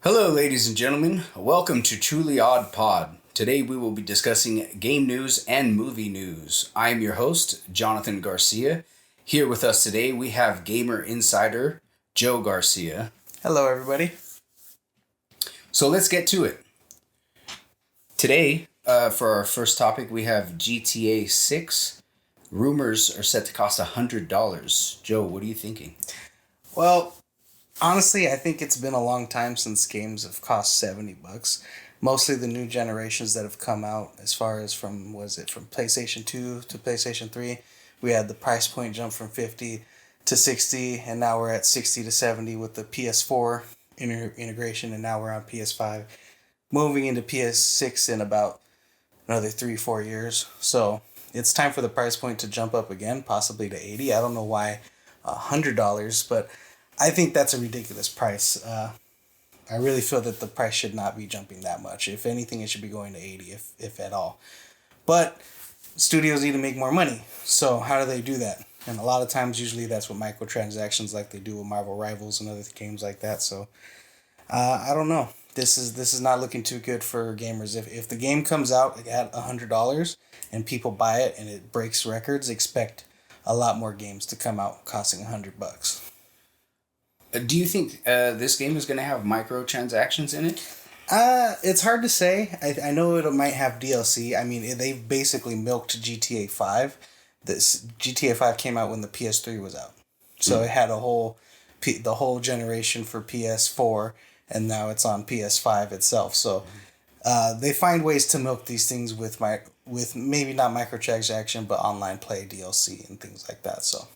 Hello, ladies and gentlemen. Welcome to Truly Odd Pod. Today we will be discussing game news and movie news. I am your host, Jonathan Garcia. Here with us today we have gamer insider Joe Garcia. Hello, everybody. So let's get to it. Today, for our first topic, we have GTA 6. Rumors are set to cost $100. Joe, what are you thinking? Well, honestly, I think it's been a long time since games have cost $70. Mostly the new generations that have come out, as far as from PlayStation 2 to PlayStation 3, we had the price point jump from 50 to 60, and now we're at 60 to 70 with the PS4 integration, and now we're on PS5. Moving into PS6 in about another 3-4 years. So it's time for the price point to jump up again, possibly to 80. I don't know why $100, but I think that's a ridiculous price. I really feel that the price should not be jumping that much. If anything, it should be going to 80, if at all. But studios need to make more money. So how do they do that? And a lot of times, usually that's with microtransactions, like they do with Marvel Rivals and other games like that. So I don't know. This is not looking too good for gamers. If the game comes out at $100 and people buy it and it breaks records, expect a lot more games to come out costing $100. Do you think this game is going to have microtransactions in it? It's hard to say. I know it might have DLC. I mean, they've basically milked GTA 5. This GTA 5 came out when the PS3 was out. So it had the whole generation for PS4, and now it's on PS5 itself. So they find ways to milk these things with maybe not microtransaction, but online play DLC and things like that. So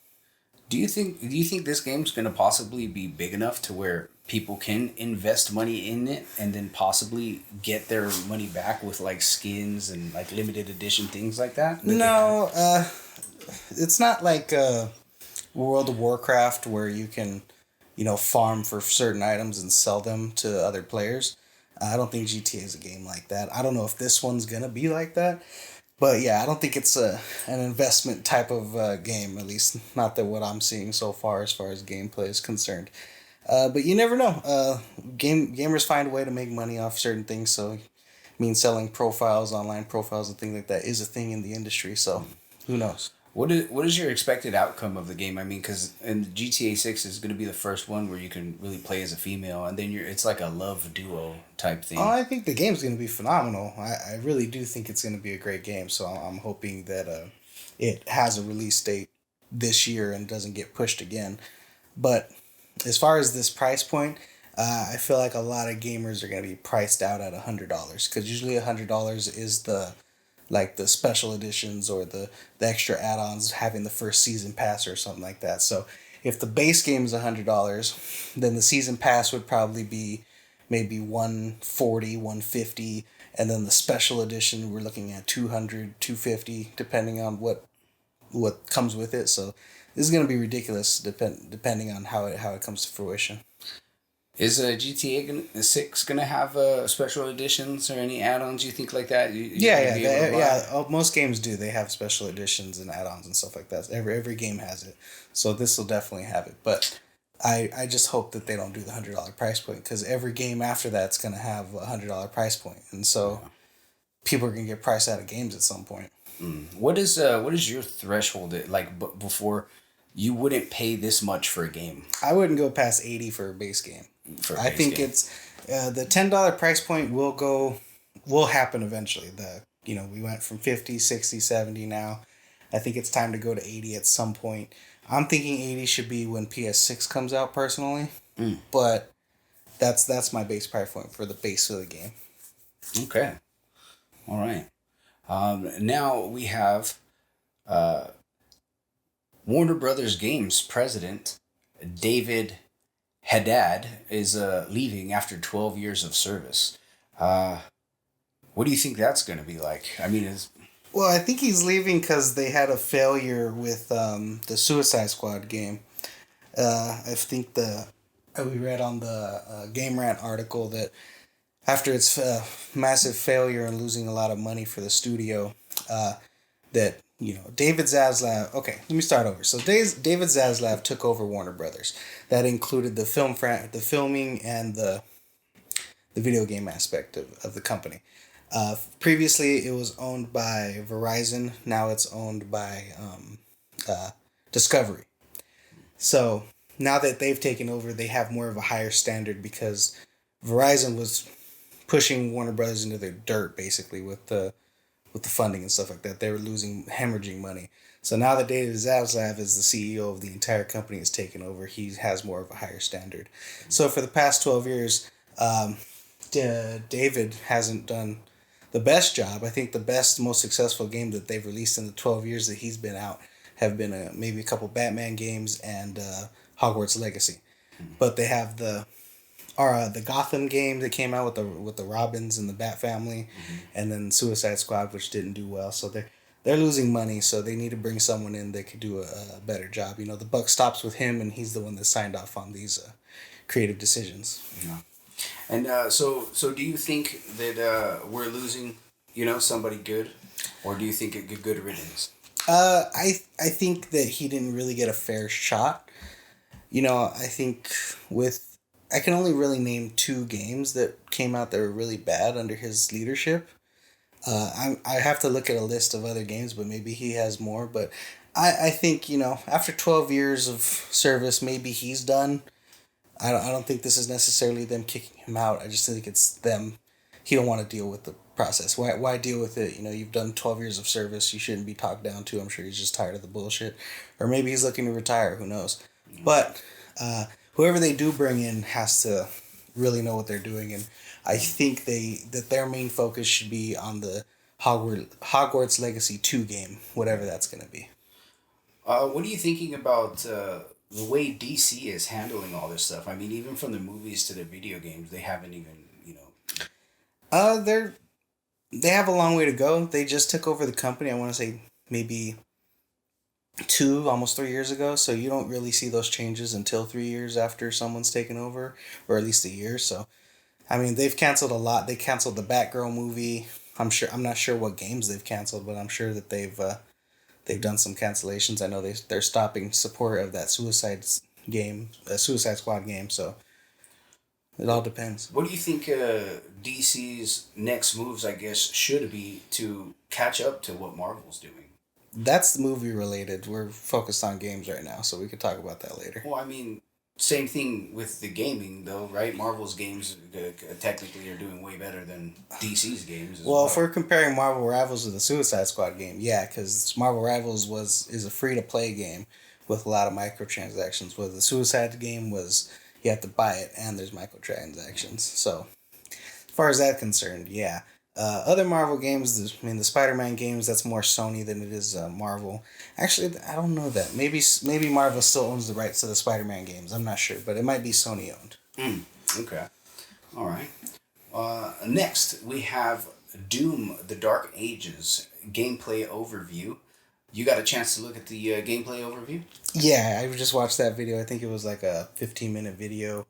Do you think this game's going to possibly be big enough to where people can invest money in it and then possibly get their money back with like skins and like limited edition things like that? No, it's not like World of Warcraft where you can, farm for certain items and sell them to other players. I don't think GTA is a game like that. I don't know if this one's going to be like that. But yeah, I don't think it's an investment type of game, at least not that what I'm seeing so far as gameplay is concerned. But you never know. Gamers find a way to make money off certain things. So, selling profiles, online profiles, and things like that is a thing in the industry. So, who knows? What is your expected outcome of the game? I mean, because GTA 6 is going to be the first one where you can really play as a female, and then it's like a love duo type thing. Oh, I think the game's going to be phenomenal. I really do think it's going to be a great game. So I'm hoping that it has a release date this year and doesn't get pushed again. But as far as this price point, I feel like a lot of gamers are going to be priced out at $100, because usually $100 is the special editions or the extra add-ons, having the first season pass or something like that. So if the base game is $100, then the season pass would probably be maybe $140, $150, and then the special edition we're looking at $200, $250, depending on what comes with it. So this is going to be ridiculous depending on how it comes to fruition. Is GTA 6 going to have special editions or any add-ons, you think, like that? Most games do. They have special editions and add-ons and stuff like that. Every game has it. So this will definitely have it. But I just hope that they don't do the $100 price point, because every game after that's going to have a $100 price point. And so people are going to get priced out of games at some point. What is your threshold, before you wouldn't pay this much for a game? I wouldn't go past 80 for a base game. I think it's the $10 price point will happen eventually. We went from 50, 60, 70 now. I think it's time to go to 80 at some point. I'm thinking 80 should be when PS6 comes out personally. But that's my base price point for the base of the game. Okay. All right. Now we have Warner Brothers Games president David Haddad is leaving after 12 years of service. What do you think that's going to be like? I mean, Well, I think he's leaving because they had a failure with the Suicide Squad game. I think we read on the Game Rant article that after its massive failure and losing a lot of money for the studio, that David Zaslav. Okay, let me start over. So David Zaslav took over Warner Brothers. That included the filming and the video game aspect of the company. Previously, it was owned by Verizon. Now it's owned by Discovery. So now that they've taken over, they have more of a higher standard because Verizon was pushing Warner Brothers into the dirt basically with the funding and stuff like that. They were losing hemorrhaging money. So now that David Zaslav is the CEO of the entire company has taken over, he has more of a higher standard. So for the past 12 years, David hasn't done the best job. I think the best, most successful game that they've released in the 12 years that he's been out have been maybe a couple Batman games and Hogwarts Legacy. But they have the Gotham game that came out with the Robins and the Bat Family, and then Suicide Squad, which didn't do well. So they're losing money, so they need to bring someone in that could do a better job. You know, the buck stops with him, and he's the one that signed off on these creative decisions. Yeah. And so do you think that we're losing, somebody good, or do you think a good riddance? I think that he didn't really get a fair shot. I think I can only really name 2 games that came out that were really bad under his leadership. I have to look at a list of other games, but maybe he has more. But I think, after 12 years of service, maybe he's done. I don't think this is necessarily them kicking him out. I just think it's them. He don't want to deal with the process. Why deal with it? You've done 12 years of service. You shouldn't be talked down to. I'm sure he's just tired of the bullshit. Or maybe he's looking to retire. Who knows? But whoever they do bring in has to really know what they're doing. And I think that their main focus should be on the Hogwarts Legacy 2 game, whatever that's going to be. What are you thinking about the way DC is handling all this stuff? I mean, even from the movies to the video games, they haven't even, They have a long way to go. They just took over the company, I want to say maybe 2, almost 3 years ago. So you don't really see those changes until 3 years after someone's taken over, or at least a year. So, I mean, they've canceled a lot. They canceled the Batgirl movie. I'm not sure what games they've canceled, but I'm sure that they've done some cancellations. I know they're stopping support of that Suicide Squad game. So it all depends. What do you think DC's next moves, I guess, should be to catch up to what Marvel's doing? That's movie related. We're focused on games right now, so we could talk about that later. Well, I mean, same thing with the gaming, though, right? Marvel's games technically are doing way better than DC's games. Well, if we're comparing Marvel Rivals to the Suicide Squad game, yeah, because Marvel Rivals is a free-to-play game with a lot of microtransactions, where the Suicide game was you have to buy it and there's microtransactions. So, as far as that's concerned, yeah. Other Marvel games, the Spider-Man games, that's more Sony than it is Marvel. Actually, I don't know that. Maybe Marvel still owns the rights to the Spider-Man games. I'm not sure, but it might be Sony owned. Okay. All right. Next, we have Doom: The Dark Ages gameplay overview. You got a chance to look at the gameplay overview? Yeah, I just watched that video. I think it was like a 15-minute video.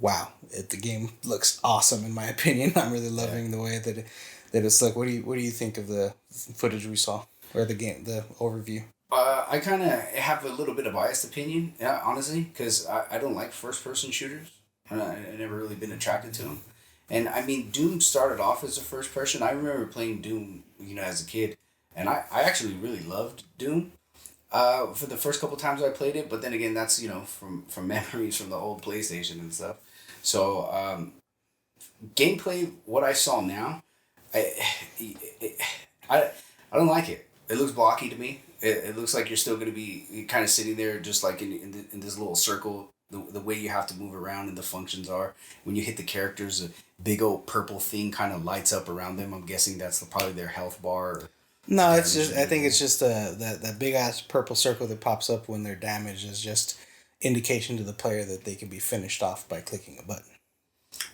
Wow, the game looks awesome in my opinion. I'm really loving the way that it's like. What do you think of the footage we saw or the overview? I kind of have a little bit of biased opinion, honestly, because I don't like first person shooters. I've never really been attracted to them, and I mean Doom started off as a first person. I remember playing Doom, as a kid, and I actually really loved Doom. For the first couple times I played it, but then again, that's from memories from the old PlayStation and stuff. So gameplay, what I saw now, I don't like it. It looks blocky to me. It looks like you're still going to be kind of sitting there, just like in this little circle. The way you have to move around and the functions are when you hit the characters, a big old purple thing kind of lights up around them. I'm guessing that's probably their health bar. No, it's just. I think it's just that big ass purple circle that pops up when they're damaged is just indication to the player that they can be finished off by clicking a button.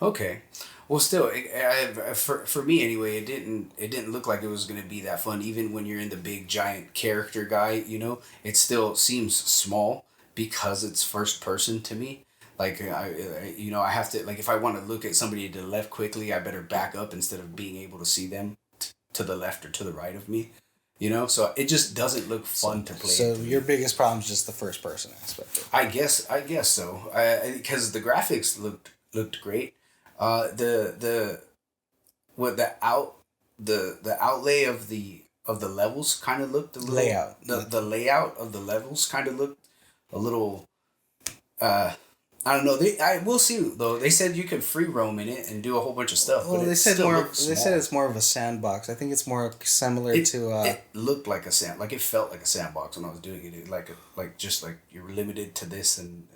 Okay, well, still, for me anyway, it didn't look like it was gonna be that fun. Even when you're in the big giant character guy, it still seems small because it's first person to me. Like I have to if I want to look at somebody to the left quickly, I better back up instead of being able to see them to the left or to the right of me, so it just doesn't look fun to play. So your biggest problem is just the first person aspect of it. I guess so. Because the graphics looked great. The what the outlay of the levels kind of looked a little Layout. The layout of the levels kind of looked a little. I don't know. We'll see though. They said you could free roam in it and do a whole bunch of stuff. Well, but they it said still more. looked They small. said it's more of a sandbox. I think it's more similar to. It looked like like it felt like a sandbox when I was doing it. Just like you're limited to this and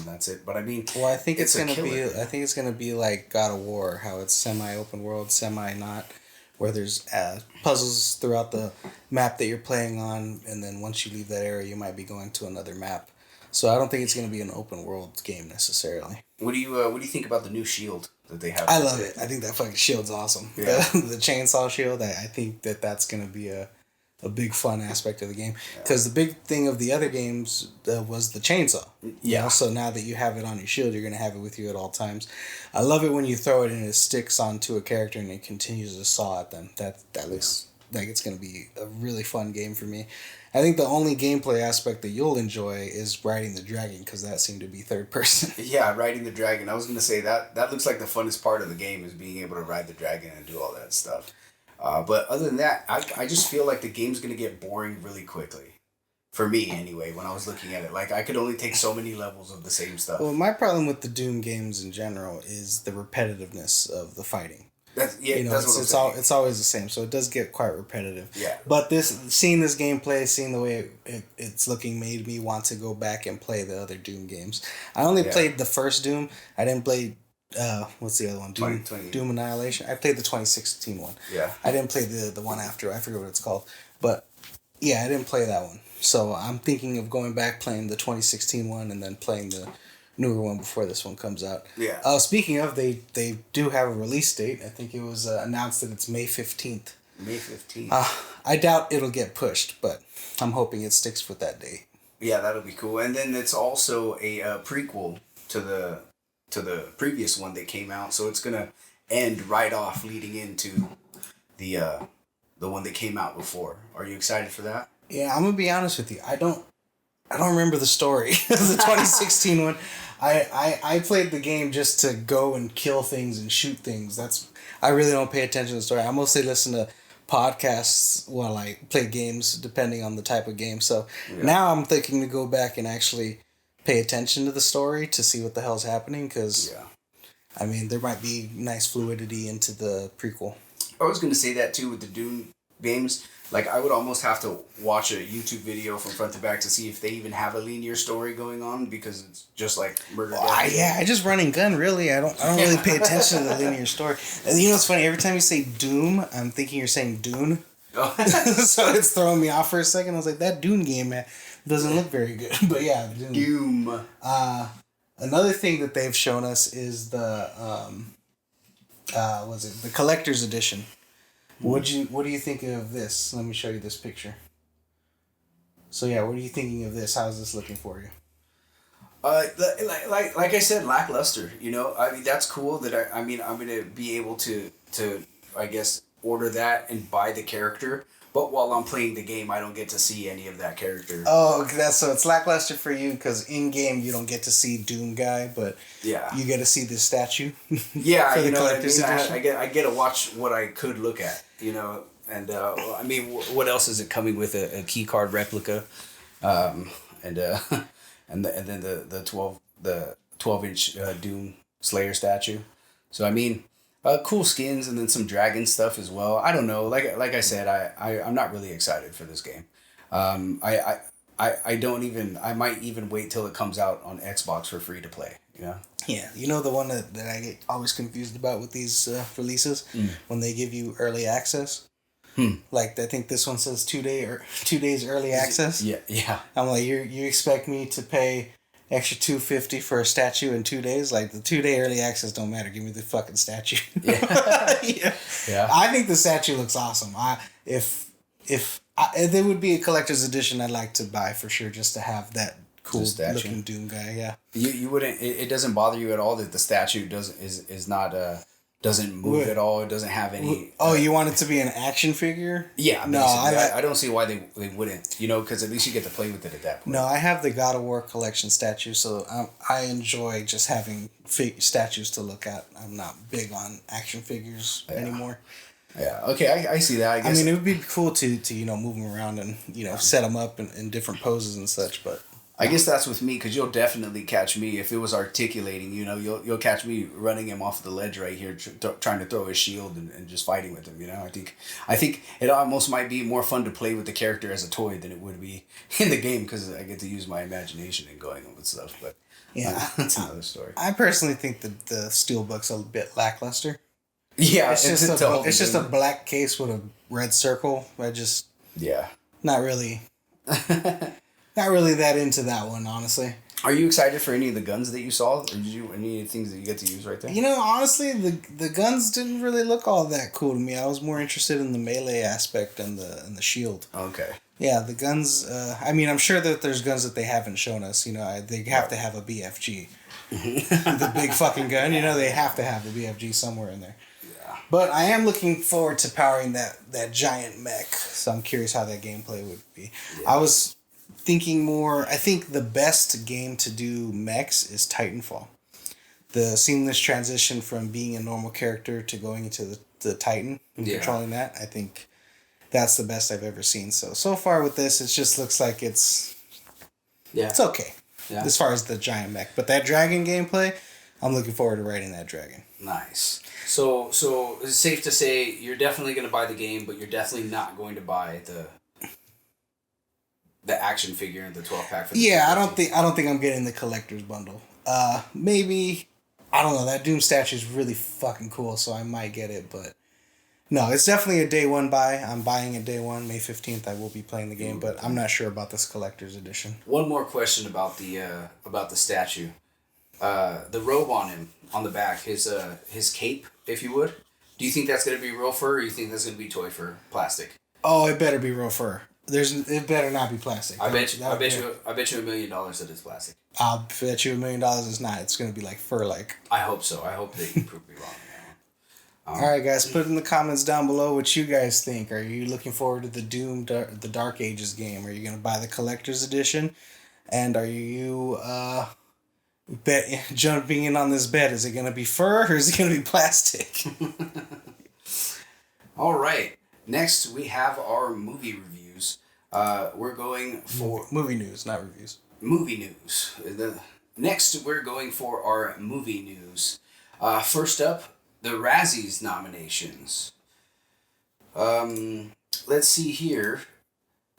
that's it. But I mean, Well, I think it's gonna a be. killer. I think it's gonna be like God of War, how it's semi-open world, semi-not, where there's puzzles throughout the map that you're playing on, and then once you leave that area, you might be going to another map. So I don't think it's gonna be an open world game necessarily. What do you think about the new shield that they have? I love it. I think that fucking shield's awesome. Yeah. The chainsaw shield. I think that's gonna be a big fun aspect of the game, because the big thing of the other games was the chainsaw. Yeah. So now that you have it on your shield, you're gonna have it with you at all times. I love it when you throw it and it sticks onto a character and it continues to saw at them. That looks like it's gonna be a really fun game for me. I think the only gameplay aspect that you'll enjoy is riding the dragon, because that seemed to be third person. Yeah, riding the dragon. I was gonna say that looks like the funnest part of the game is being able to ride the dragon and do all that stuff. But other than that, I just feel like the game's gonna get boring really quickly. For me, anyway, when I was looking at it, like I could only take so many levels of the same stuff. Well, my problem with the Doom games in general is the repetitiveness of the fighting. That's That's what I'm saying. it's always the same, so it does get quite repetitive. Yeah. But seeing this gameplay, seeing the way it's looking, made me want to go back and play the other Doom games. I only played the first Doom. I didn't play. What's the other one? Doom Annihilation. I played the 2016 one. Yeah. I didn't play the one after. I forget what it's called. But yeah, I didn't play that one. So I'm thinking of going back, playing the 2016 one, and then playing the newer one before this one comes out. Yeah. Speaking of, they do have a release date. I think it was announced that it's May 15th. May 15th. I doubt it'll get pushed, but I'm hoping it sticks with that date. Yeah, that'll be cool. And then it's also a prequel to the previous one that came out, so it's gonna end right off leading into the one that came out before. Are you excited for that? Yeah, I'm gonna be honest with you. I don't remember the story of the 2016 one. I played the game just to go and kill things and shoot things. I really don't pay attention to the story. I mostly listen to podcasts while I play games, depending on the type of game. So now I'm thinking to go back and actually pay attention to the story to see what the hell's happening, because I mean, there might be nice fluidity into the prequel. I was gonna say that too with the Doom games. Like, I would almost have to watch a YouTube video from front to back to see if they even have a linear story going on, because it's just like murder. I just run and gun, really. I don't really pay attention to the linear story. And you know what's funny? Every time you say Doom, I'm thinking you're saying Dune. Oh. So it's throwing me off for a second. I was like, that Dune game, man, doesn't look very good. But yeah, Doom. Another thing that they've shown us is the the collector's edition. What do you think of this? Let me show you this picture. So yeah, what are you thinking of this? How's this looking for you? Like I said, lackluster. You know, I mean, that's cool that I'm gonna be able to I guess order that and buy the character. But while I'm playing the game, I don't get to see any of that character. Oh, so it's lackluster for you because in game you don't get to see Doom Guy, but you get to see the statue. Yeah, for the you know what I mean. collector's edition. I get to watch what I could look at. You know, and I mean, what else is it coming with a key card replica, and then the 12-inch Doom Slayer statue. So I mean. Cool skins and then some dragon stuff as well. I don't know. Like I said, I'm not really excited for this game. I don't even. I might even wait till it comes out on Xbox for free to play. You know. Yeah, you know the one that I get always confused about with these releases when they give you early access. Like I think this one says 2 days early access. Yeah. I'm like, you expect me to pay extra $250 for a statue in 2 days? Like, the 2 day early access don't matter. Give me the fucking statue. Yeah. I think the statue looks awesome. If there would be a collector's edition, I'd like to buy for sure, just to have that cool looking Doom Guy. Yeah. You wouldn't. It doesn't bother you at all that the statue is not doesn't move at all. It doesn't have any. Oh, you want it to be an action figure? Yeah, no, I don't see why they wouldn't. Because at least you get to play with it at that point. No, I have the God of War collection statue, so I enjoy just having statues to look at. I'm not big on action figures anymore. Yeah. Okay, I see that. I guess. I mean, it would be cool to move them around and set them up in different poses and such, but. I guess that's with me, because you'll definitely catch me if it was articulating. You'll catch me running him off the ledge right here, trying to throw his shield and just fighting with him. I think it almost might be more fun to play with the character as a toy than it would be in the game, because I get to use my imagination and going with stuff. But that's another story. I personally think that the Steelbook's a bit lackluster. Yeah, it's just a black case with a red circle. Not really. Not really that into that one, honestly. Are you excited for any of the guns that you saw? Or did you any things that you get to use right there? Honestly, the guns didn't really look all that cool to me. I was more interested in the melee aspect and the shield. Okay. Yeah, the guns. I'm sure that there's guns that they haven't shown us. They have to have a BFG, the big fucking gun. They have to have the BFG somewhere in there. Yeah. But I am looking forward to powering that giant mech. So I'm curious how that gameplay would be. Yeah. I was thinking more. I think the best game to do mechs is Titanfall. The seamless transition from being a normal character to going into the Titan and controlling that, I think that's the best I've ever seen. So far with this, it just looks like it's okay as far as the giant mech. But that dragon gameplay, I'm looking forward to riding that dragon. Nice. So it's safe to say you're definitely going to buy the game, but you're definitely not going to buy the action figure and the 12-pack for the I don't think I'm getting the collector's bundle. Maybe, I don't know, that Doom statue is really fucking cool, so I might get it, but no, it's definitely a day one buy. I'm buying it day one, May 15th. I will be playing the game, but I'm not sure about this collector's edition. One more question about the statue. The robe on him on the back, his cape, if you would. Do you think that's going to be real fur, or you think that's going to be toy fur, plastic? Oh, it better be real fur. It better not be plastic. I bet you $1 million that it's plastic. I'll bet you $1 million it's not. It's gonna be like fur-like. I hope so. I hope that you prove me wrong on that one. All right, guys, put in the comments down below what you guys think. Are you looking forward to the Doom, the Dark Ages game? Are you gonna buy the collector's edition? And are you jumping in on this bet? Is it gonna be fur or is it gonna be plastic? All right. Next, we have our movie reviews. We're going for... Movie news, not reviews. Movie news. Next, we're going for our movie news. First up, the Razzies Nominations. Let's see here.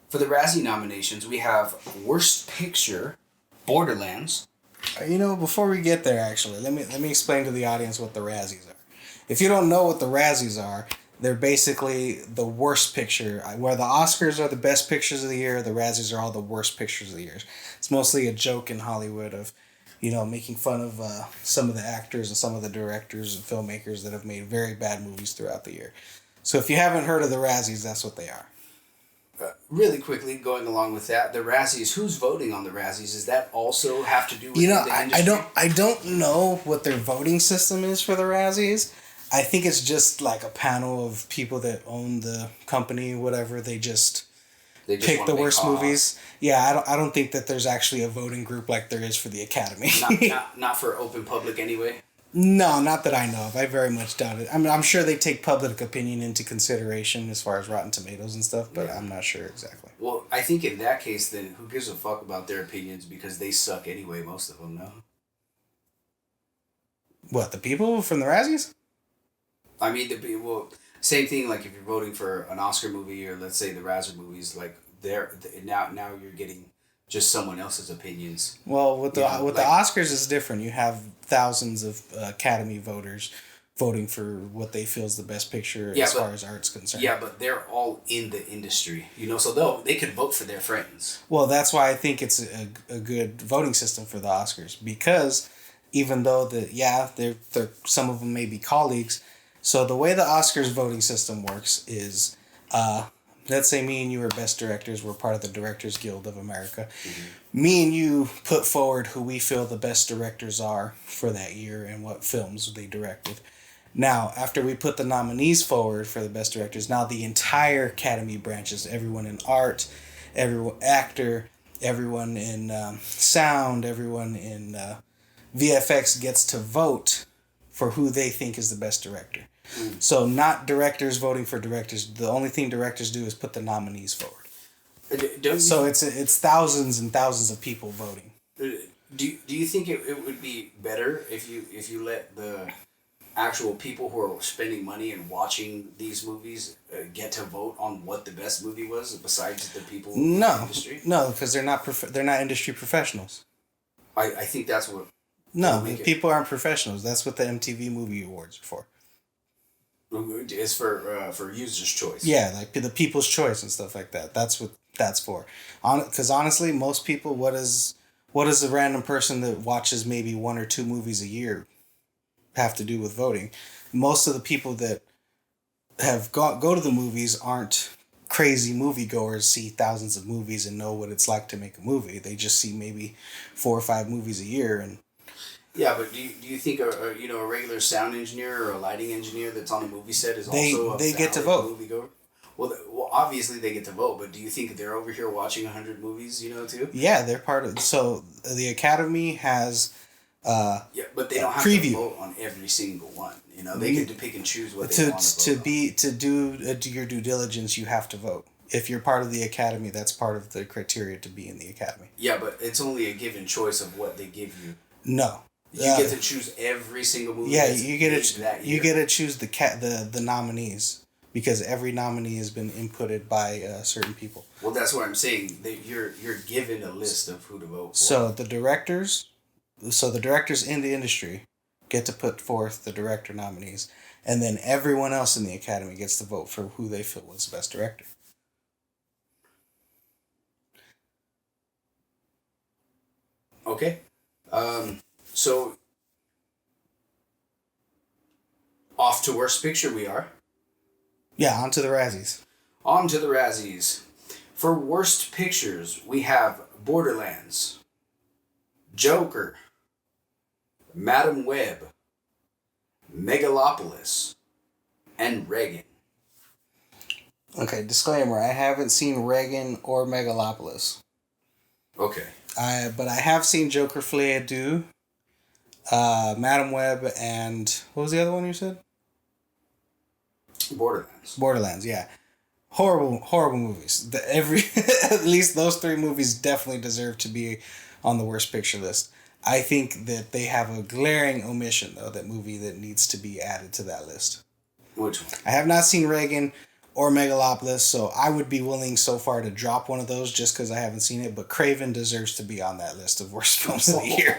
For the Razzie Nominations, we have Worst Picture, Borderlands. Before we get there, actually, let me explain to the audience what the Razzies are. If you don't know what the Razzies are, they're basically the worst picture. Where the Oscars are the best pictures of the year, the Razzies are all the worst pictures of the year. It's mostly a joke in Hollywood of, making fun of some of the actors and some of the directors and filmmakers that have made very bad movies throughout the year. So if you haven't heard of the Razzies, that's what they are. Really quickly, going along with that, the Razzies, who's voting on the Razzies? Does that also have to do with the industry? I don't know what their voting system is for the Razzies. I think it's just like a panel of people that own the company, whatever. They just pick the worst movies. Yeah, I don't think that there's actually a voting group like there is for the Academy. Not for open public anyway? No, not that I know of. I very much doubt it. I'm sure they take public opinion into consideration as far as Rotten Tomatoes and stuff, but I'm not sure exactly. Well, I think in that case, then, who gives a fuck about their opinions, because they suck anyway, most of them, no? What, the people from the Razzies? I mean, same thing. Like if you're voting for an Oscar movie, or let's say the Razzie movies, like now you're getting just someone else's opinions. Well, with the Oscars is different. You have thousands of Academy voters voting for what they feel is the best picture as far as art's concerned. Yeah, but they're all in the industry, so they could vote for their friends. Well, that's why I think it's a good voting system for the Oscars, because even though they're some of them may be colleagues. So the way the Oscars voting system works is, let's say me and you are best directors. We're part of the Directors Guild of America. Mm-hmm. Me and you put forward who we feel the best directors are for that year and what films they directed. Now, after we put the nominees forward for the best directors, now the entire Academy branches, everyone in art, everyone actor, everyone in sound, everyone in VFX gets to vote for who they think is the best director. So not directors voting for directors. The only thing directors do is put the nominees forward. So it's thousands and thousands of people voting. Do you think it would be better if you let the actual people who are spending money and watching these movies get to vote on what the best movie was besides the people in the industry? No, because they're not industry professionals. I think that's what. No, people aren't professionals. That's what the MTV Movie Awards are for. It's for users' choice. Yeah, like the people's choice and stuff like that. That's what that's for. Because honestly, most people, what is a random person that watches maybe 1 or 2 movies a year have to do with voting? Most of the people that have go to the movies aren't crazy moviegoers, see thousands of movies and know what it's like to make a movie. They just see maybe 4 or 5 movies a year. And yeah, but do you think a regular sound engineer or a lighting engineer that's on a movie set is also they get to vote? Moviegoer? Well, obviously they get to vote, but do you think they're over here watching 100 movies, too? Yeah, they're part of. So the Academy has. Yeah, but they don't have to vote on every single one. They get to pick and choose what they want to vote to do your due diligence. You have to vote. If you're part of the Academy, that's part of the criteria to be in the Academy. Yeah, but it's only a given choice of what they give you. No. You get to choose every single movie. Yeah, you get to choose the nominees. Because every nominee has been inputted by certain people. Well, that's what I'm saying. That you're given a list of who to vote for. So the directors in the industry get to put forth the director nominees, and then everyone else in the Academy gets to vote for who they feel was the best director. Okay, so off to worst picture we are. Yeah, on to the Razzies. On to the Razzies. For worst pictures, we have Borderlands, Joker, Madam Web, Megalopolis, and Reagan. Okay, disclaimer, I haven't seen Reagan or Megalopolis. Okay. But I have seen Joker Flea Do, Madam Web, and what was the other one you said? Borderlands, yeah. Horrible movies. At least those 3 movies definitely deserve to be on the worst picture list. I think that they have a glaring omission, though, that movie that needs to be added to that list. Which one? I have not seen Reagan or Megalopolis, so I would be willing so far to drop one of those just because I haven't seen it, but Craven deserves to be on that list of worst films of the year.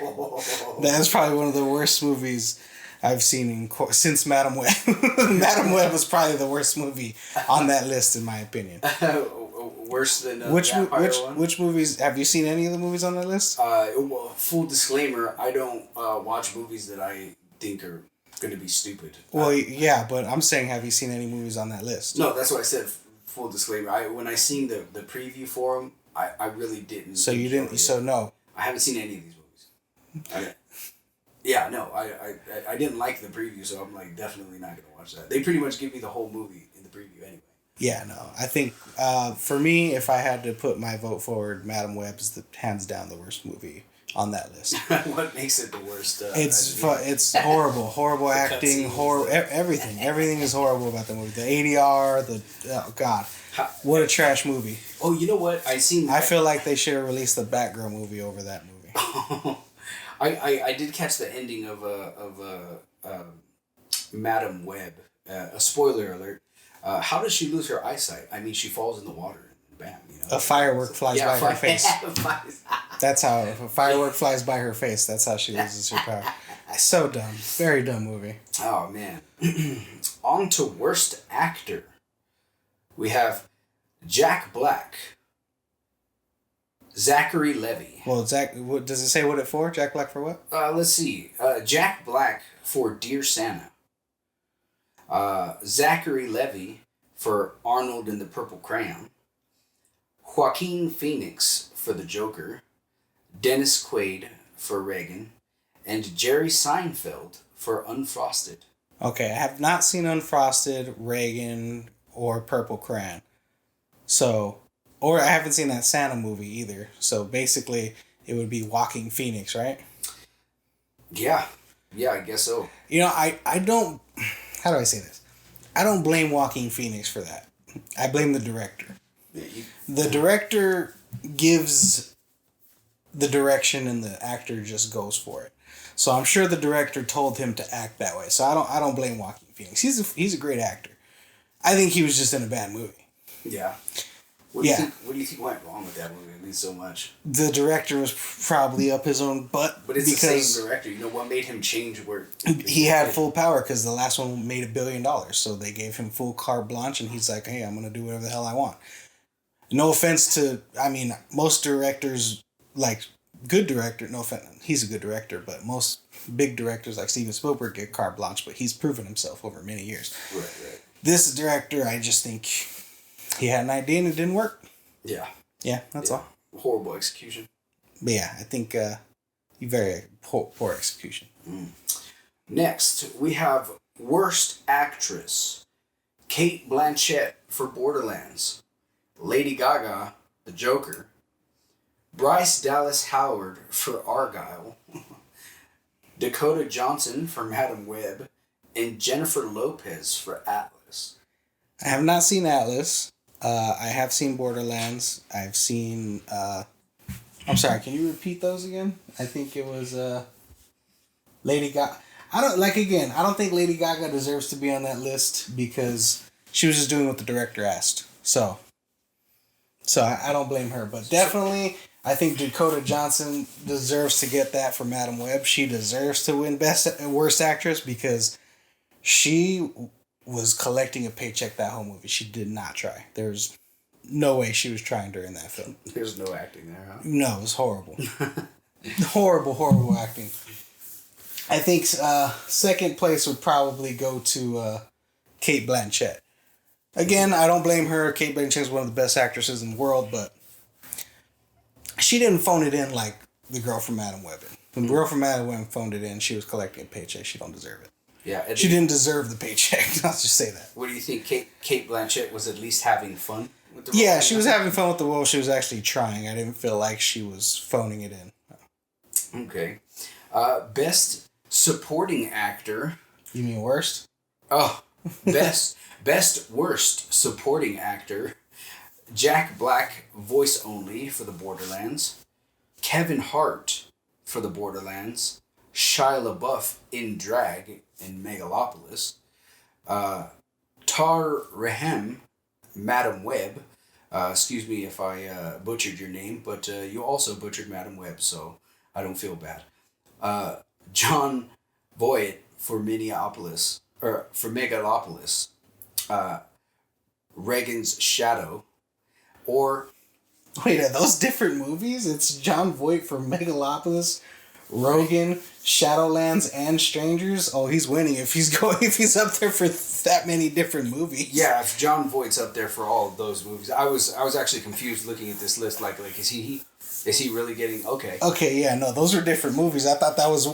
That is probably one of the worst movies I've seen since Madam Web. Madam Web was probably the worst movie on that list, in my opinion. Worse than which movies? Have you seen any of the movies on that list? Well, full disclaimer, I don't watch movies that I think are going to be stupid. Well, yeah, but I'm saying, have you seen any movies on that list? No, that's what I said. Full disclaimer. When I seen the preview for them, I really didn't. So you didn't. So no. I haven't seen any of these movies. Yeah, no, I didn't like the preview, so I'm like definitely not gonna watch that. They pretty much give me the whole movie in the preview anyway. Yeah, no, I think for me, if I had to put my vote forward, Madam Web is hands down the worst movie on that list. What makes it the worst? It's horrible acting, everything. Everything is horrible about the movie. The ADR, oh god, what a trash movie. Oh, you know what? I feel like they should have released the Batgirl movie over that movie. I did catch the ending of Madam Web. A spoiler alert. How does she lose her eyesight? I mean, she falls in the water and bam, A firework flies by her face. That's how a firework flies by her face. That's how she loses her power. So dumb. Very dumb movie. Oh man. On to worst actor. We have Jack Black. Zachary Levi. Well, what does it say? What it for? Jack Black for what? Let's see. Jack Black for Dear Santa. Zachary Levi for Arnold and the Purple Crayon. Joaquin Phoenix for the Joker. Dennis Quaid for Reagan. And Jerry Seinfeld for Unfrosted. Okay, I have not seen Unfrosted, Reagan, or Purple Crayon. So, or I haven't seen that Santa movie either. So basically, it would be Walking Phoenix, right? Yeah. Yeah, I guess so. You know, I don't... How do I say this? I don't blame Walking Phoenix for that. I blame the director. The director gives the direction and the actor just goes for it. So I'm sure the director told him to act that way. So I don't blame Joaquin Phoenix. He's a great actor. I think he was just in a bad movie. Yeah. What do you think went wrong with that movie? I mean, so much. The director was probably up his own butt. But it's the same director. You know, what made him change where... He had full power because the last one made $1 billion. So they gave him full carte blanche and he's like, hey, I'm going to do whatever the hell I want. No offense to... I mean, most directors, like, good director... No offense. He's a good director, but most big directors like Steven Spielberg get carte blanche, but he's proven himself over many years. Right. This director, I just think he had an idea and it didn't work. Yeah. Yeah, that's all. Horrible execution. But yeah, I think very poor execution. Next, we have Worst Actress. Cate Blanchett for Borderlands. Lady Gaga, The Joker. Bryce Dallas Howard for Argyle. Dakota Johnson for Madam Web. And Jennifer Lopez for Atlas. I have not seen Atlas. I have seen Borderlands. I've seen... I'm sorry, can you repeat those again? I think it was Lady Gaga. I don't think Lady Gaga deserves to be on that list because she was just doing what the director asked. So I don't blame her. But definitely, I think Dakota Johnson deserves to get that for Madam Web. She deserves to win Worst Actress because she was collecting a paycheck that whole movie. She did not try. There's no way she was trying during that film. There's no acting there, huh? No, it was horrible. horrible acting. I think second place would probably go to Cate Blanchett. Again, I don't blame her. Cate Blanchett is one of the best actresses in the world, but she didn't phone it in like the girl from Madam Web. When the girl from Madam Web phoned it in, she was collecting a paycheck. She don't deserve it. Yeah, she didn't deserve the paycheck. I'll just say that. What do you think? Cate Blanchett was at least having fun with the role? Yeah, she was having fun with the role. She was actually trying. I didn't feel like she was phoning it in. Okay. Best supporting actor. You mean worst? Oh, best worst supporting actor. Jack Black, voice only for the Borderlands. Kevin Hart for the Borderlands. Shia LaBeouf in drag in Megalopolis. Tar Rahim, Madam Web. Excuse me if I butchered your name, but you also butchered Madam Web, so I don't feel bad. John Voight for Megalopolis. Reagan's Shadow. Or... Wait, are those different movies? It's John Voight for Megalopolis, Rogan, Shadowlands, and Strangers. Oh, he's winning if he's up there for that many different movies. Yeah, if John Voight's up there for all of those movies, I was actually confused looking at this list. Like is he really getting okay? Okay, yeah, no, those are different movies. I thought that was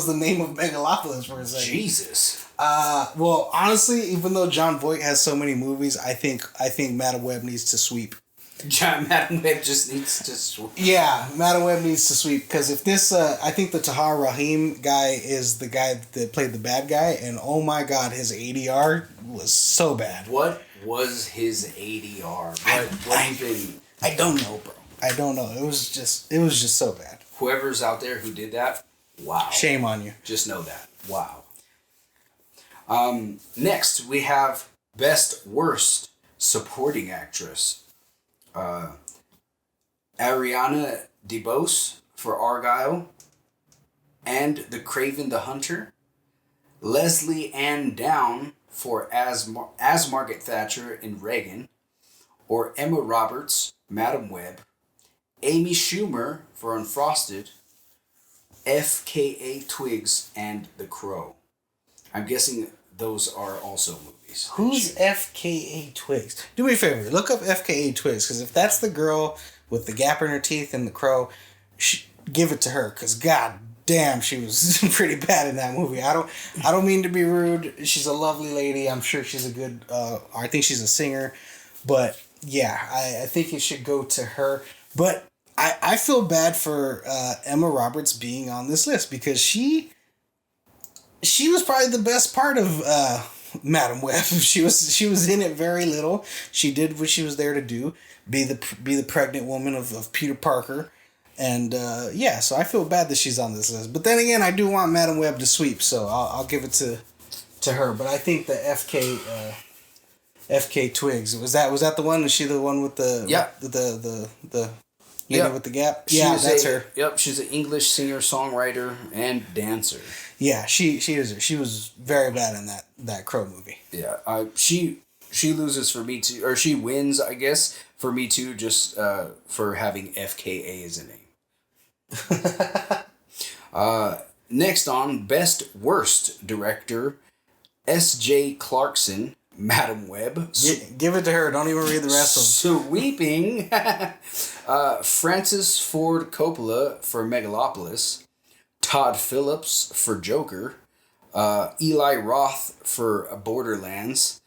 the name of Megalopolis for a second. Jesus. Well, honestly, even though John Voight has so many movies, I think Madam Web needs to sweep. Madam Web just needs to sweep. Yeah, Madam Web needs to sweep because if this, I think the Tahar Rahim guy is the guy that played the bad guy, and oh my god, his ADR was so bad. What was his ADR? I don't know, bro. I don't know. It was just so bad. Whoever's out there who did that, wow. Shame on you. Just know that. Wow. Next, we have Best Worst Supporting Actress. Ariana DeBose for Argyle. And The Craven the Hunter. Leslie Ann Down for as Margaret Thatcher in Reagan. Or Emma Roberts, Madam Web. Amy Schumer for Unfrosted. FKA Twigs and The Crow. I'm guessing those are also movies. Who's FKA Twigs? Do me a favor, look up FKA Twigs, because if that's the girl with the gap in her teeth and The Crow, give it to her, because god damn, she was pretty bad in that movie. I don't mean to be rude. She's a lovely lady. I'm sure she's a good. I think she's a singer, but yeah, I think it should go to her. But I feel bad for Emma Roberts being on this list because she was probably the best part of Madam Web. She was in it very little. She did what she was there to do, be the pregnant woman of Peter Parker. And yeah, so I feel bad that she's on this list. But then again, I do want Madam Web to sweep, so I'll give it to her. But I think the FK Twigs, was that the one? Is she the one with the the with the gap? Yeah, that's her. Yep, she's an English singer, songwriter, and dancer. Yeah, she is her. She was very bad in that Crow movie. Yeah, she loses for me too, or she wins, I guess, for me too, just for having FKA as a name. Next on Best Worst Director, S.J. Clarkson, Madam Web. Give it to her. Don't even read the rest of them. Sweeping. Francis Ford Coppola for Megalopolis. Todd Phillips for Joker. Eli Roth for Borderlands.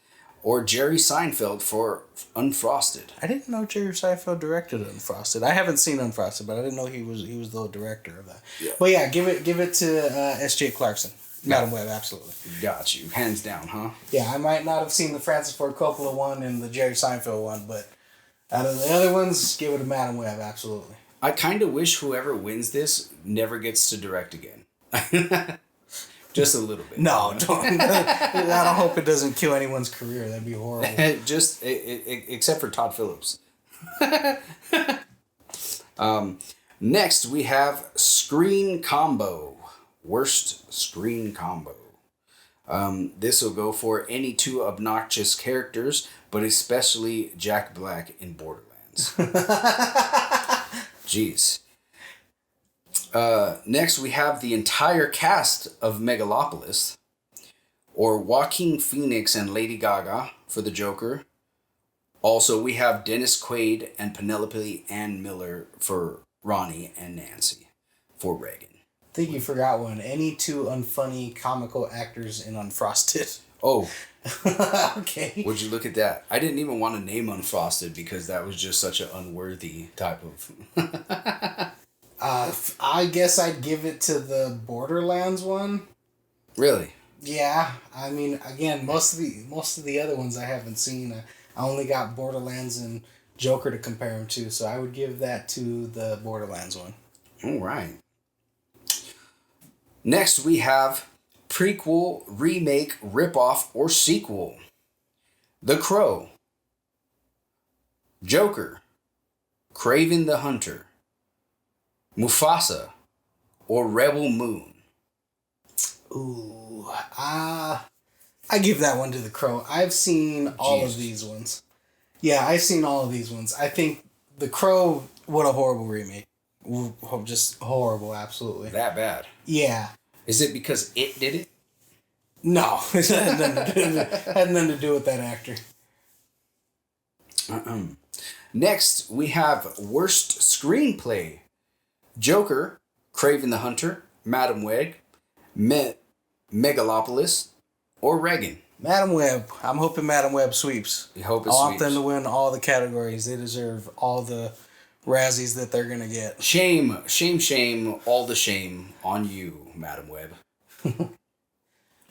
Or Jerry Seinfeld for Unfrosted. I didn't know Jerry Seinfeld directed Unfrosted. I haven't seen Unfrosted, but I didn't know he was the director of that. Yeah. But yeah, give it to S.J. Clarkson. Madam Web, absolutely. Got you. Hands down, huh? Yeah, I might not have seen the Francis Ford Coppola one and the Jerry Seinfeld one, but out of the other ones, give it to Madam Web, absolutely. I kind of wish whoever wins this never gets to direct again. Just a little bit. No, don't. I don't hope it doesn't kill anyone's career. That'd be horrible. Just except for Todd Phillips. Next, we have Screen Combo. Worst Screen Combo. This will go for any two obnoxious characters, but especially Jack Black in Borderlands. Jeez. Next, we have the entire cast of Megalopolis, or Joaquin Phoenix and Lady Gaga for the Joker. Also, we have Dennis Quaid and Penelope Ann Miller for Ronnie and Nancy for Reagan. I think you forgot one. Any two unfunny comical actors in Unfrosted. Oh. Okay. Would you look at that? I didn't even want to name Unfrosted because that was just such an unworthy type of... I guess I'd give it to the Borderlands one. Really? Yeah. I mean, again, most of the other ones I haven't seen. I only got Borderlands and Joker to compare them to, so I would give that to the Borderlands one. All right. Next, we have prequel, remake, ripoff, or sequel. The Crow, Joker, Kraven the Hunter, Mufasa, or Rebel Moon. Ooh, I give that one to The Crow. I've seen all of these ones. Yeah, I've seen all of these ones. I think The Crow, what a horrible remake. Just horrible, absolutely. That bad? Yeah. Is it because it did it? No. It had nothing to do with that actor. Next, we have Worst Screenplay. Joker, Kraven the Hunter, Madam Web, Megalopolis, or Reagan. Madam Web. I'm hoping Madam Web sweeps. You hope it I sweeps. want them to win all the categories. They deserve all the Razzies that they're going to get. Shame, shame, shame, all the shame on you, Madam Web. But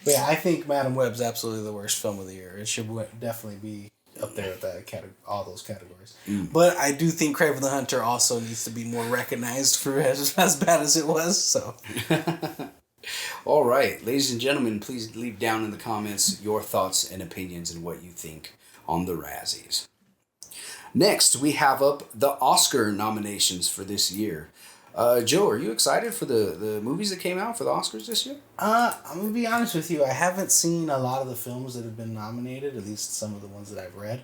yeah, I think Madam Web's absolutely the worst film of the year. It should definitely be up there with that all those categories. But I do think Kraven the Hunter also needs to be more recognized for as bad as it was. So, all right, ladies and gentlemen, please leave down in the comments your thoughts and opinions and what you think on the Razzies. Next, we have up the Oscar nominations for this year. Joe, are you excited for the movies that came out for the Oscars this year? I'm going to be honest with you. I haven't seen a lot of the films that have been nominated, at least some of the ones that I've read.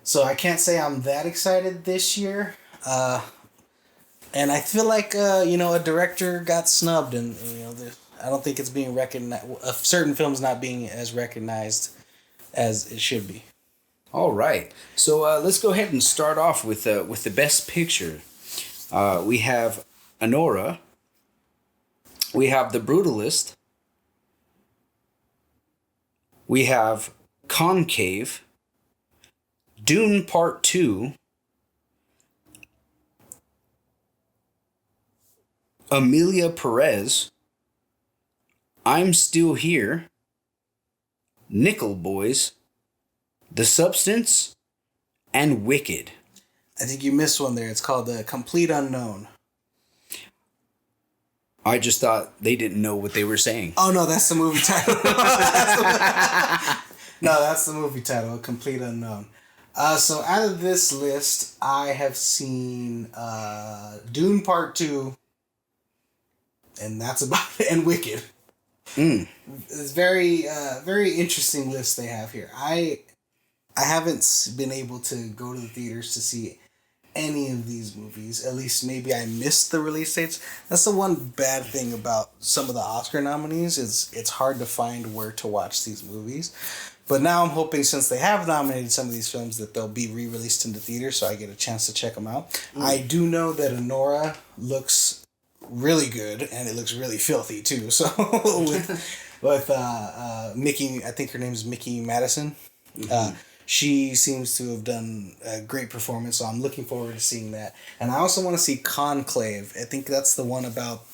So I can't say I'm that excited this year. And I feel like, a director got snubbed and, I don't think it's being recognized. Certain films not being as recognized as it should be. All right. So let's go ahead and start off with the Best Picture. We have Anora, We have The Brutalist. We have Concave, Dune Part 2, Amelia Perez, I'm Still Here, Nickel Boys, The Substance, and Wicked. I think you missed one there. It's called The Complete Unknown. I just thought they didn't know what they were saying. Oh, no, that's the movie title. No, that's the movie title, Complete Unknown. So out of this list, I have seen Dune Part 2, and that's about it, and Wicked. It's very interesting list they have here. I haven't been able to go to the theaters to see any of these movies. At least maybe I missed the release dates. That's the one bad thing about some of the Oscar nominees is it's hard to find where to watch these movies. But now I'm hoping since they have nominated some of these films that they'll be re-released into theaters so I get a chance to check them out. I do know that Anora looks really good and it looks really filthy too. So with Mickey, I think her name is Mickey Madison. She seems to have done a great performance, so I'm looking forward to seeing that. And I also want to see Conclave. I think that's the one about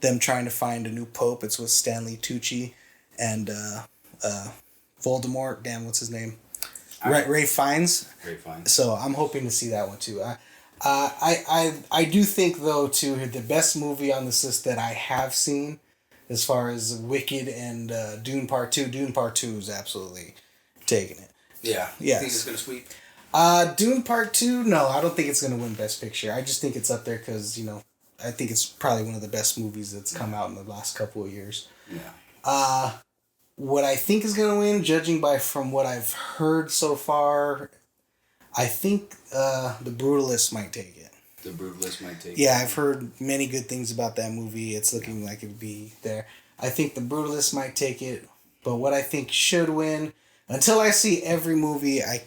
them trying to find a new pope. It's with Stanley Tucci and Voldemort. Damn, what's his name? Ray Fiennes. Ray Fiennes. So I'm hoping to see that one too. I do think though too the best movie on this list that I have seen, as far as Wicked and Dune Part 2. Dune Part 2 is absolutely taking it. Yeah. Yes. You think it's going to sweep? Dune Part 2, no, I don't think it's going to win Best Picture. I just think it's up there because, I think it's probably one of the best movies that's come out in the last couple of years. Yeah. What I think is going to win, judging from what I've heard so far, I think The Brutalist might take it. The Brutalist might take it. Yeah, I've heard many good things about that movie. It's looking like it would be there. I think The Brutalist might take it, but what I think should win... Until I see every movie, I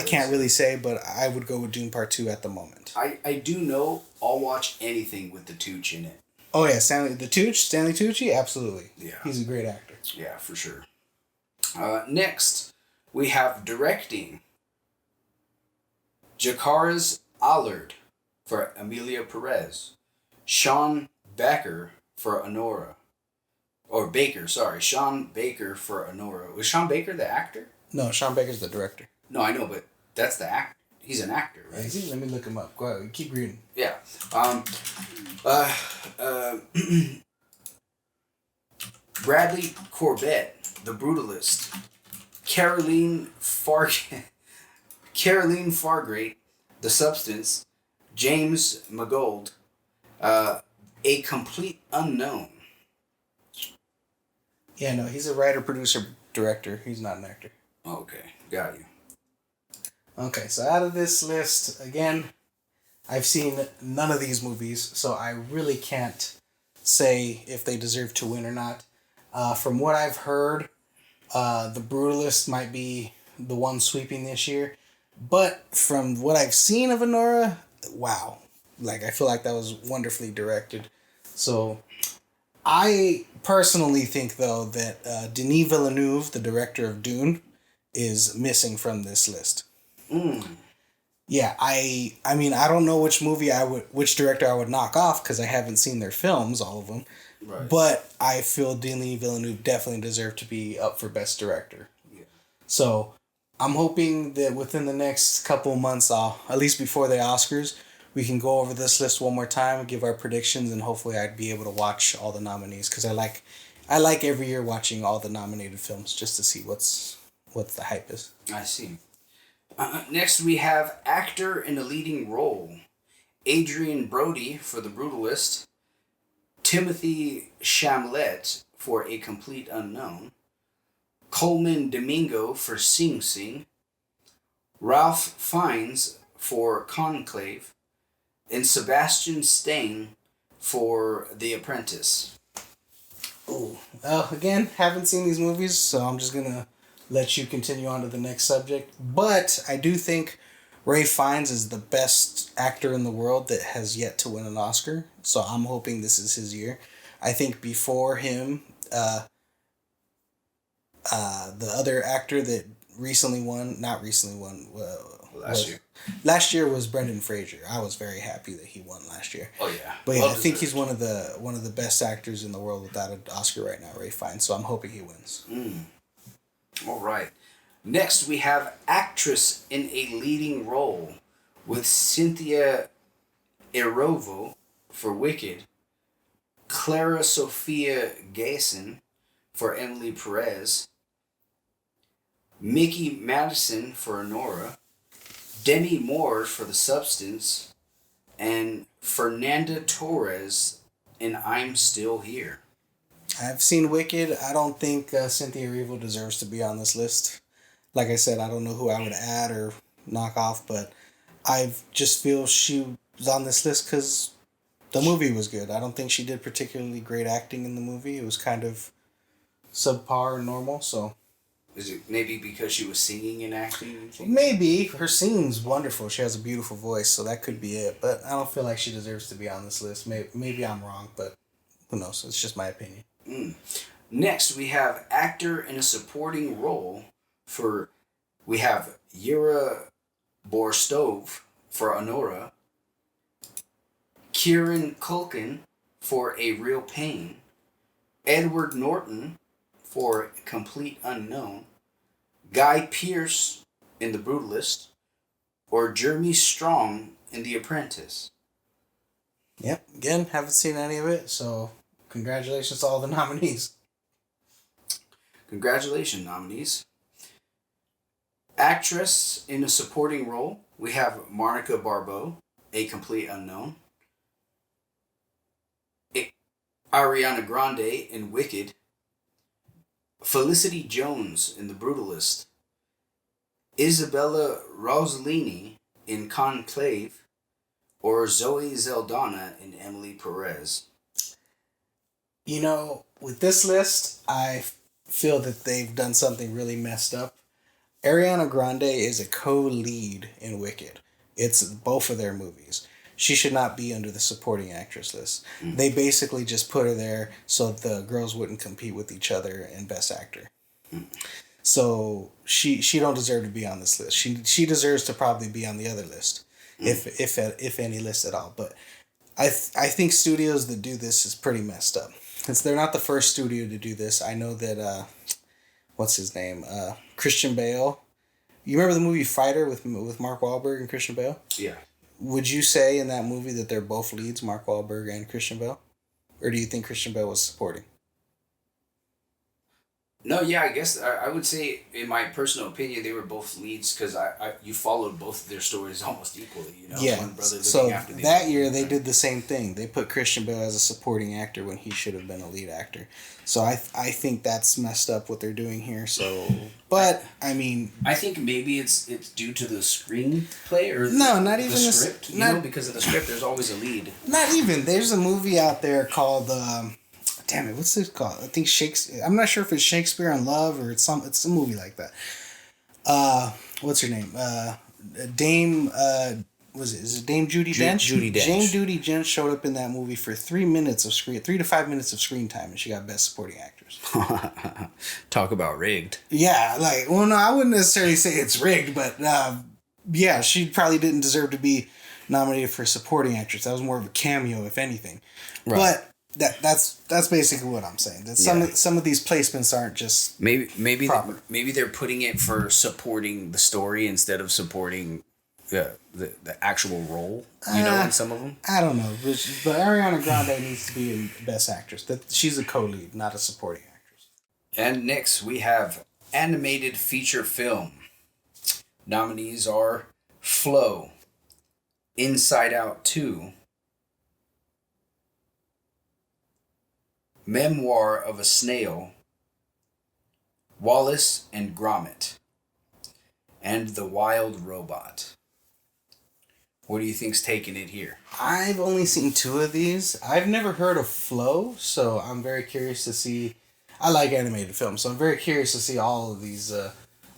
can't really say, but I would go with Dune Part 2 at the moment. I do know I'll watch anything with the Tooch in it. Oh, yeah, Stanley Tucci? Absolutely. Yeah. He's a great actor. Yeah, for sure. Next, we have directing. Jakaras Allard for Amelia Perez. Sean Baker for Anora. Or Baker, sorry. Sean Baker for Anora. Was Sean Baker the actor? No, Sean Baker's the director. No, I know, but that's the actor. He's an actor, right? Is he? Let me look him up. Go ahead, keep reading. Yeah. Bradley Corbett, The Brutalist. Caroline Fargrate, The Substance. James Mangold, A Complete Unknown. Yeah, no, he's a writer, producer, director. He's not an actor. Okay, got you. Okay, so out of this list, again, I've seen none of these movies, so I really can't say if they deserve to win or not. From what I've heard, The Brutalist might be the one sweeping this year. But from what I've seen of Anora, wow. I feel like that was wonderfully directed. So I personally think, though, that Denis Villeneuve, the director of Dune, is missing from this list. Yeah, I mean, I don't know which director I would knock off because I haven't seen their films, all of them. Right. But I feel Denis Villeneuve definitely deserved to be up for Best Director. Yeah. So I'm hoping that within the next couple of months, at least before the Oscars, we can go over this list one more time and give our predictions, and hopefully I'd be able to watch all the nominees because I like every year watching all the nominated films just to see what's the hype is. I see. Next, we have actor in a leading role. Adrian Brody for The Brutalist. Timothy Chalamet for A Complete Unknown. Coleman Domingo for Sing Sing. Ralph Fiennes for Conclave. And Sebastian Stan for The Apprentice. Oh, again, haven't seen these movies, so I'm just going to let you continue on to the next subject. But I do think Ray Fiennes is the best actor in the world that has yet to win an Oscar. So I'm hoping this is his year. I think before him, the other actor that not recently won, last year was Brendan Fraser. I was very happy that he won last year. Oh yeah, but yeah, I think he's one of the best actors in the world without an Oscar right now, Ray Fiennes. So I'm hoping he wins. All right. Next, we have actress in a leading role with Cynthia Erivo for Wicked, Clara Sophia Gayson for Emily Perez, Mickey Madison for Honora, Demi Moore for The Substance, and Fernanda Torres in I'm Still Here. I've seen Wicked. I don't think Cynthia Erivo deserves to be on this list. Like I said, I don't know who I would add or knock off, but I just feel she was on this list because the movie was good. I don't think she did particularly great acting in the movie. It was kind of subpar and normal, so... Is it maybe because she was singing and acting? Maybe. Her singing's wonderful. She has a beautiful voice, so that could be it. But I don't feel like she deserves to be on this list. Maybe I'm wrong, but who knows? It's just my opinion. Next, we have actor in a supporting role for... We have Yura Borstov for Honora, Kieran Culkin for A Real Pain, Edward Norton for Complete Unknown, Guy Pearce in The Brutalist, or Jeremy Strong in The Apprentice. Yep. Again, haven't seen any of it, so congratulations to all the nominees. Congratulations, nominees. Actress in a supporting role, we have Monica Barbeau, A Complete Unknown, Ariana Grande in Wicked, Felicity Jones in The Brutalist, Isabella Rossellini in Conclave, or Zoe Saldana in Emily Perez. You know, with this list, I feel that they've done something really messed up. Ariana Grande is a co-lead in Wicked. It's both of their movies. She should not be under the supporting actress list. They basically just put her there so the girls wouldn't compete with each other in Best Actor. So she don't deserve to be on this list. She deserves to probably be on the other list, if any list at all. But I think studios that do this is pretty messed up. Since they're not the first studio to do this. I know that what's his name? Christian Bale. You remember the movie Fighter with Mark Wahlberg and Christian Bale? Yeah. Would you say in that movie that they're both leads, Mark Wahlberg and Christian Bale? Or do you think Christian Bale was supporting? No, yeah, I guess I would say, in my personal opinion, they were both leads because you followed both of their stories almost equally. You know, yeah. One brother So after the that year they did the same thing. They put Christian Bale as a supporting actor when he should have been a lead actor. So I think that's messed up what they're doing here. So, but I mean, I think maybe it's due to the screenplay or not even the script. You know, because of the script, there's always a lead. Not even. There's a movie out there called. Damn it, what's this called? I think Shakespeare. I'm not sure if it's Shakespeare in Love or it's a movie like that. What's her name? Dame. Is it Dame Judi Dench? Judi Dench. Dame Judi Dench showed up in that movie for 3 to 5 minutes of screen time, and she got Best Supporting Actress. Talk about rigged. Yeah, no, I wouldn't necessarily say it's rigged, but yeah, she probably didn't deserve to be nominated for Supporting Actress. That was more of a cameo, if anything. Right. But that's basically what I'm saying. That some of these placements aren't just maybe they're putting it for supporting the story instead of supporting the actual role. You know, in some of them. I don't know, but Ariana Grande needs to be in Best Actress. That she's a co-lead, not a supporting actress. And next we have animated feature film. Nominees are Flow, Inside Out 2, Memoir of a Snail, Wallace and Gromit, and The Wild Robot. What do you think's taking it here? I've only seen 2 of these. I've never heard of Flow, so I'm very curious to see. I like animated films, so I'm very curious to see all of these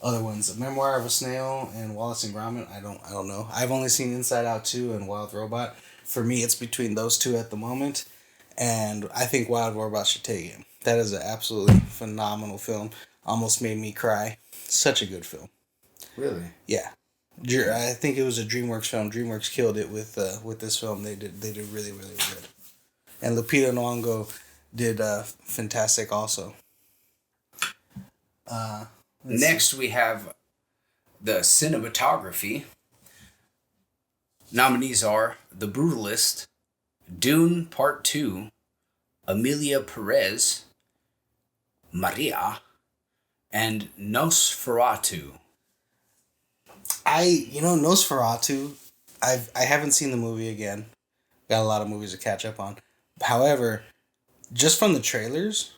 other ones. Memoir of a Snail and Wallace and Gromit. I don't know. I've only seen Inside Out 2 and Wild Robot. For me, it's between those 2 at the moment. and I think Wild Robots should take it. That is an absolutely phenomenal film. Almost made me cry. Such a good film. Really? Yeah. I think it was a DreamWorks film. DreamWorks killed it with this film. They did really, really good. And Lupita Nyong'o did fantastic also. Next, we have the cinematography. Nominees are The Brutalist, Dune Part 2, Emilia Perez, Maria, and Nosferatu. Nosferatu, I haven't seen the movie again. Got a lot of movies to catch up on. However, just from the trailers,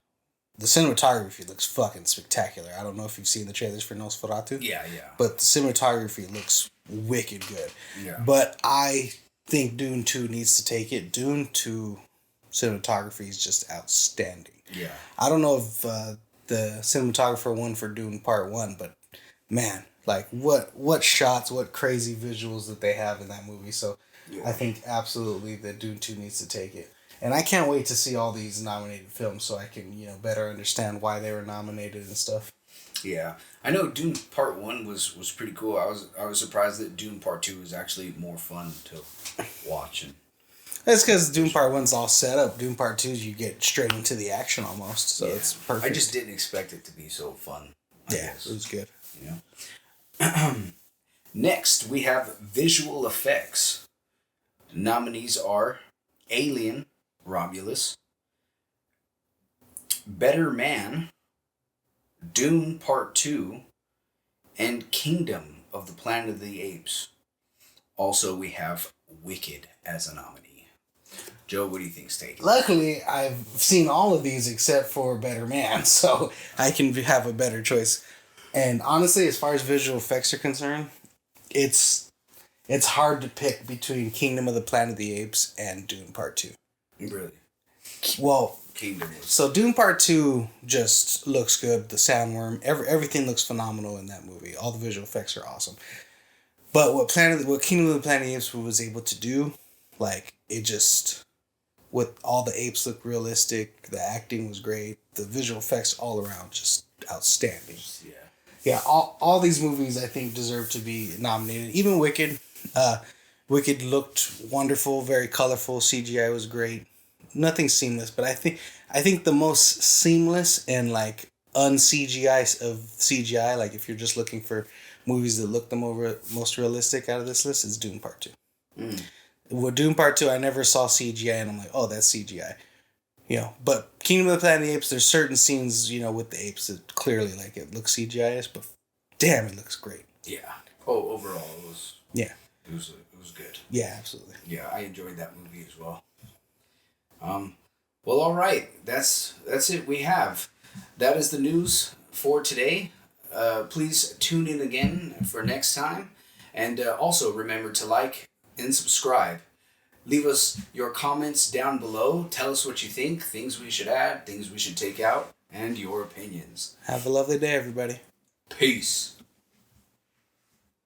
the cinematography looks fucking spectacular. I don't know if you've seen the trailers for Nosferatu. Yeah. But the cinematography looks wicked good. Yeah. But I think Dune 2 needs to take it. Dune 2 cinematography is just outstanding. Yeah. I don't know if the cinematographer won for Dune Part 1, but man, like what shots, what crazy visuals that they have in that movie. So yeah. I think absolutely that Dune 2 needs to take it. And I can't wait to see all these nominated films so I can, better understand why they were nominated and stuff. Yeah. I know Dune Part 1 was pretty cool. I was surprised that Dune Part 2 was actually more fun to watch. And that's because Dune Part 1's all set up. Dune Part 2, you get straight into the action almost. So it's perfect. I just didn't expect it to be so fun. I guess. It was good. Next, we have visual effects. Nominees are Alien, Romulus, Better Man, Dune Part 2, and Kingdom of the Planet of the Apes. Also, we have Wicked as a nominee. Joe, what do you think's taking? Luckily, I've seen all of these except for Better Man, so I can have a better choice. And honestly, as far as visual effects are concerned, it's hard to pick between Kingdom of the Planet of the Apes and Dune Part 2. Really? Well, Kingdom is. So Dune Part 2 just looks good. The sandworm, everything looks phenomenal in that movie. All the visual effects are awesome. But what Kingdom of the Planet of the Apes was able to do, like, it just, with all the apes look realistic, the acting was great, the visual effects all around just outstanding. Yeah. Yeah, all these movies I think deserve to be nominated. Even Wicked. Wicked looked wonderful, very colorful. CGI was great. Nothing seamless, but I think the most seamless and like un-CGI of CGI, like if you're just looking for movies that look the most realistic out of this list, is Dune Part 2. With Dune Part 2, I never saw CGI and I'm like, oh, that's CGI. But Kingdom of the Planet of the Apes, there's certain scenes, with the apes that clearly like it looks CGI-ish, but damn, it looks great. Yeah. Oh, overall, it was. Yeah. It was good. Yeah, absolutely. Yeah, I enjoyed that movie as well. Well, all right. That's it. We have. That is the news for today. Please tune in again for next time. And also remember to like and subscribe. Leave us your comments down below. Tell us what you think, things we should add, things we should take out, and your opinions. Have a lovely day, everybody. Peace.